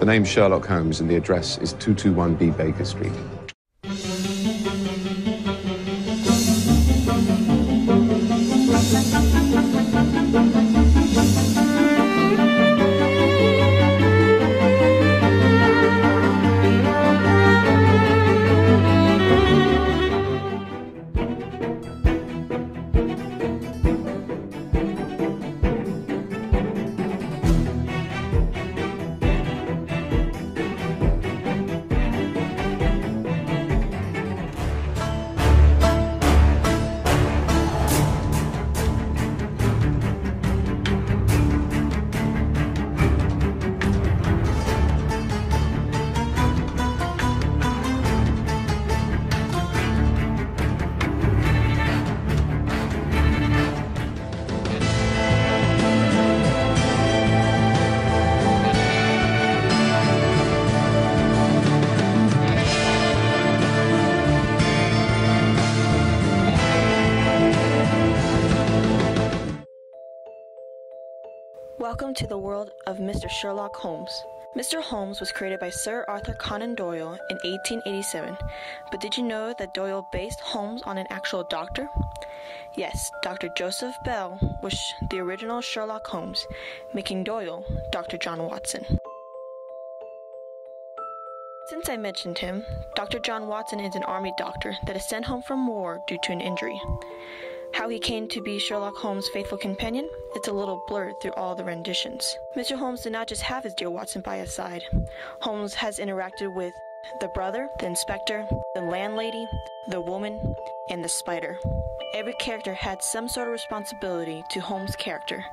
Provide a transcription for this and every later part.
The name's Sherlock Holmes and the address is 221B Baker Street. Welcome to the world of Mr. Sherlock Holmes. Mr. Holmes was created by Sir Arthur Conan Doyle in 1887, but did you know that Doyle based Holmes on an actual doctor? Yes, Dr. Joseph Bell was the original Sherlock Holmes, making Doyle Dr. John Watson. Since I mentioned him, Dr. John Watson is an army doctor that is sent home from war due to an injury. How he came to be Sherlock Holmes' faithful companion, it's a little blurred through all the renditions. Mr. Holmes did not just have his dear Watson by his side. Holmes has interacted with the brother, the inspector, the landlady, the woman, and the spider. Every character had some sort of responsibility to Holmes' character.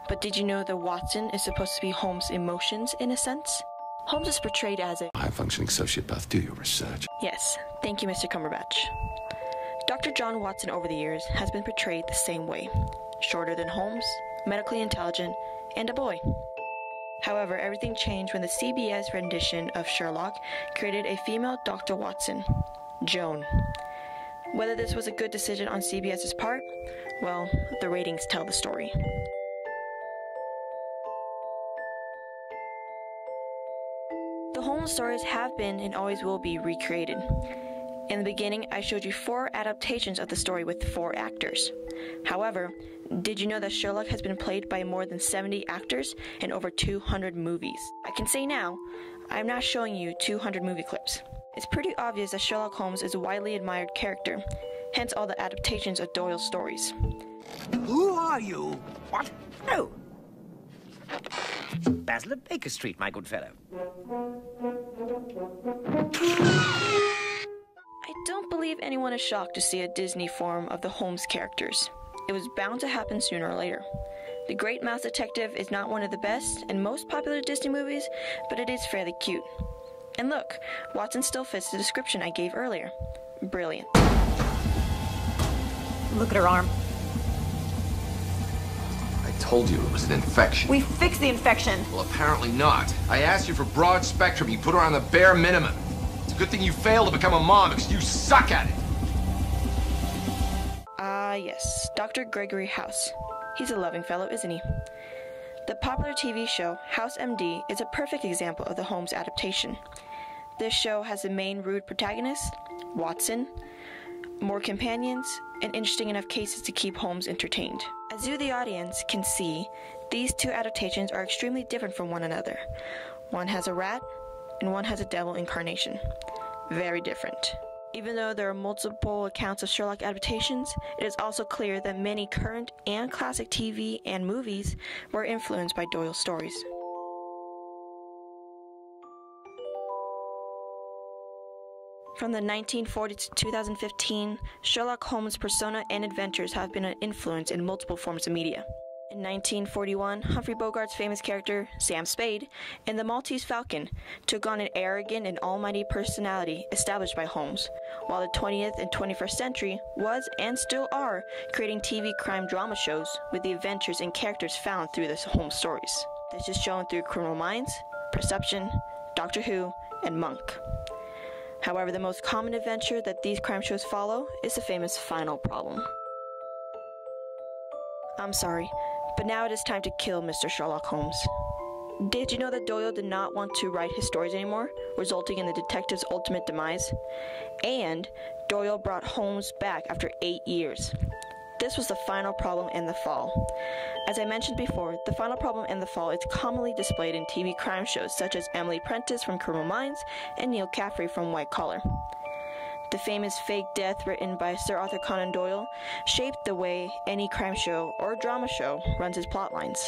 But did you know that Watson is supposed to be Holmes' emotions in a sense? Holmes is portrayed as a high-functioning sociopath. Do your research. Yes, thank you, Mr. Cumberbatch. Dr. John Watson over the years has been portrayed the same way. Shorter than Holmes, medically intelligent, and a boy. However, everything changed when the CBS rendition of Sherlock created a female Dr. Watson, Joan. Whether this was a good decision on CBS's part, well, the ratings tell the story. The Holmes stories have been and always will be recreated. In the beginning, I showed you 4 adaptations of the story with 4 actors. However, did you know that Sherlock has been played by more than 70 actors in over 200 movies? I can say now, I'm not showing you 200 movie clips. It's pretty obvious that Sherlock Holmes is a widely admired character, hence all the adaptations of Doyle's stories. Who are you? What? Oh. Basil of Baker Street, my good fellow. I don't believe anyone is shocked to see a Disney form of the Holmes characters. It was bound to happen sooner or later. The Great Mouse Detective is not one of the best and most popular Disney movies, but it is fairly cute. And look, Watson still fits the description I gave earlier. Brilliant. Look at her arm. I told you it was an infection. We fixed the infection. Well, apparently not. I asked you for broad spectrum. You put her on the bare minimum. It's a good thing you failed to become a mom because you suck at it. Yes, Dr. Gregory House. He's a loving fellow, isn't he? The popular TV show House MD is a perfect example of the Holmes adaptation. This show has the main rude protagonist, Watson, more companions, and interesting enough cases to keep Holmes entertained. As you, the audience, can see, these 2 adaptations are extremely different from one another. One has a rat, and one has a devil incarnation. Very different. Even though there are multiple accounts of Sherlock adaptations, it is also clear that many current and classic TV and movies were influenced by Doyle's stories. From the 1940s to 2015, Sherlock Holmes' persona and adventures have been an influence in multiple forms of media. In 1941, Humphrey Bogart's famous character, Sam Spade, in The Maltese Falcon, took on an arrogant and almighty personality established by Holmes, while the 20th and 21st century was, and still are, creating TV crime drama shows with the adventures and characters found through the Holmes stories. This is shown through Criminal Minds, Perception, Doctor Who, and Monk. However, the most common adventure that these crime shows follow is the famous Final Problem. I'm sorry, but now it is time to kill Mr. Sherlock Holmes. Did you know that Doyle did not want to write his stories anymore, resulting in the detective's ultimate demise? And Doyle brought Holmes back after 8 years. This was the final problem in The Fall. As I mentioned before, the final problem in The Fall is commonly displayed in TV crime shows such as Emily Prentiss from Criminal Minds and Neil Caffrey from White Collar. The famous fake death written by Sir Arthur Conan Doyle shaped the way any crime show or drama show runs its plotlines.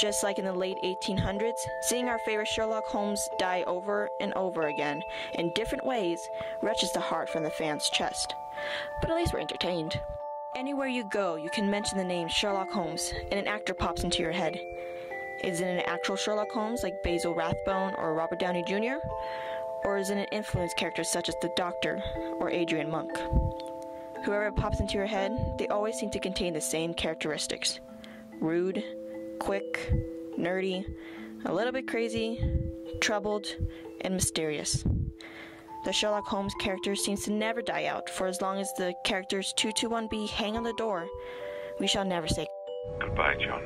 Just like in the late 1800s, seeing our favorite Sherlock Holmes die over and over again in different ways wrenches the heart from the fan's chest. But at least we're entertained. Anywhere you go, you can mention the name Sherlock Holmes, and an actor pops into your head. Is it an actual Sherlock Holmes like Basil Rathbone or Robert Downey Jr.? Or is it an influence character such as the Doctor or Adrian Monk? Whoever pops into your head, they always seem to contain the same characteristics. Rude, quick, nerdy, a little bit crazy, troubled, and mysterious. The Sherlock Holmes character seems to never die out, for as long as the characters 221B hang on the door, we shall never say goodbye, John.